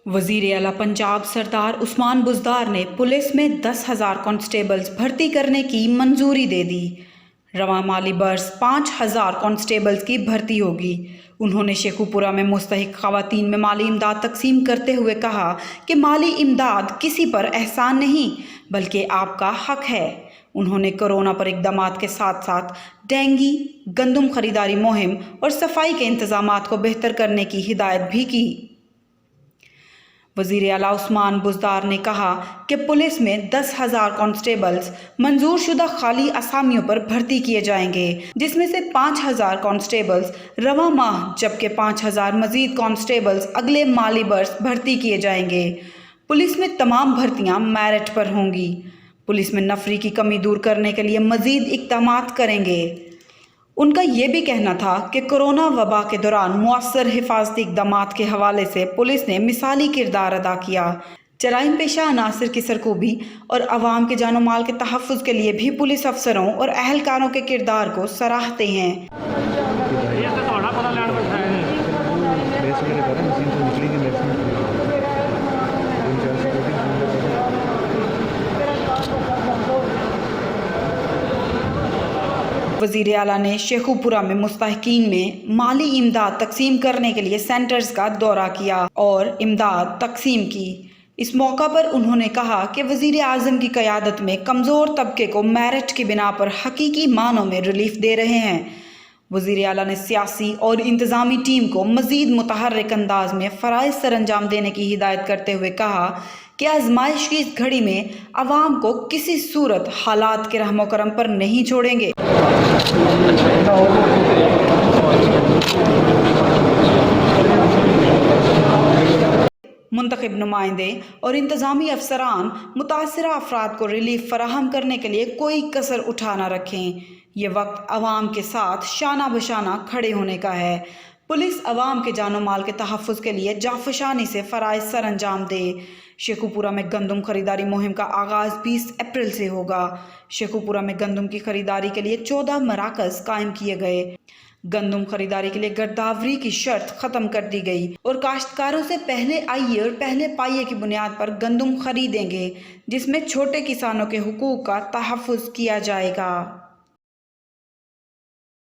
वज़ीर आला पंजाब सरदार उस्मान बुज़दार ने पुलिस में 10,000 कांस्टेबल्स भर्ती करने की मंजूरी दे दी। रवां माली बरस 5,000 कांस्टेबल्स की भर्ती होगी। उन्होंने शेखुपुरा में मुस्तहिक ख़वातीन में माली इमदाद तकसीम करते हुए कहा कि माली इमदाद किसी पर एहसान नहीं बल्कि आपका हक है। उन्होंने कोरोना पर इक़दामात के साथ साथ डेंगू, गंदम ख़रीदारी मुहिम और सफाई के इंतज़ामात को बेहतर करने की हिदायत भी की। वज़ीर आला उस्मान बुज़दार ने कहा कि पुलिस में 10,000 कांस्टेबल्स मंजूर शुदा खाली असामियों पर भर्ती किए जाएंगे, जिसमें से 5,000 कांस्टेबल्स रवां माह जबकि 5,000 मज़ीद कांस्टेबल्स अगले माली बरस भर्ती किए जाएंगे। पुलिस में तमाम भर्तियां मेरिट पर होंगी। पुलिस में नफरी की कमी दूर करने के लिए मज़ीद इक़दामात करेंगे। उनका ये भी कहना था कि कोरोना वबा के दौरान मुअस्सर हिफाजती इक़दामात के हवाले से पुलिस ने मिसाली किरदार अदा किया। जराइम पेशा अनासर की सरकोबी और अवाम के जानो माल के तहफ़्फ़ुज़ के लिए भी पुलिस अफसरों और अहलकारों के किरदार को सराहते हैं। वज़ीर आला ने शेखुपुरा में मुस्तहिकीन में माली इमदाद तकसीम करने के लिए सेंटर्स का दौरा किया और इमदाद तकसीम की। इस मौका पर उन्होंने कहा कि वज़ीर आज़म की क़यादत में कमज़ोर तबके को मेरिट की बिना पर हकीकी मानों में रिलीफ दे रहे हैं। वज़ीर आला ने सियासी और इंतज़ामी टीम को मज़ीद मुतहर्रिक अंदाज में फ़राइज़ सर अंजाम देने की हिदायत करते हुए कहा कि आजमाइश की इस घड़ी में अवाम को किसी सूरत हालात के रहमो करम पर नहीं छोड़ेंगे। मुंतखब नुमाइंदे और इंतज़ामी अफसरान मुतासिरा अफराद को रिलीफ फराहम करने के लिए कोई कसर उठा न रखें। ये वक्त अवाम के साथ शाना बशाना खड़े होने का है। पुलिस अवाम के जानो माल के तहफ़्फ़ुज़ के लिए जाफशानी से फ़राइज़ सर अंजाम दे। शेखुपुरा में गंदम खरीदारी मुहिम का आगाज़ 20 अप्रैल से होगा। शेखुपुरा में गंदम की खरीदारी के लिए 14 मराकज़ कायम किए गए। गंदम खरीदारी के लिए गिरदावरी की शर्त ख़त्म कर दी गई और काश्तकारों से पहले आइए और पहले पाइए की बुनियाद पर गंदम खरीदेंगे, जिसमें छोटे किसानों के हुकूक का तहफ़्फ़ुज़ किया जाएगा।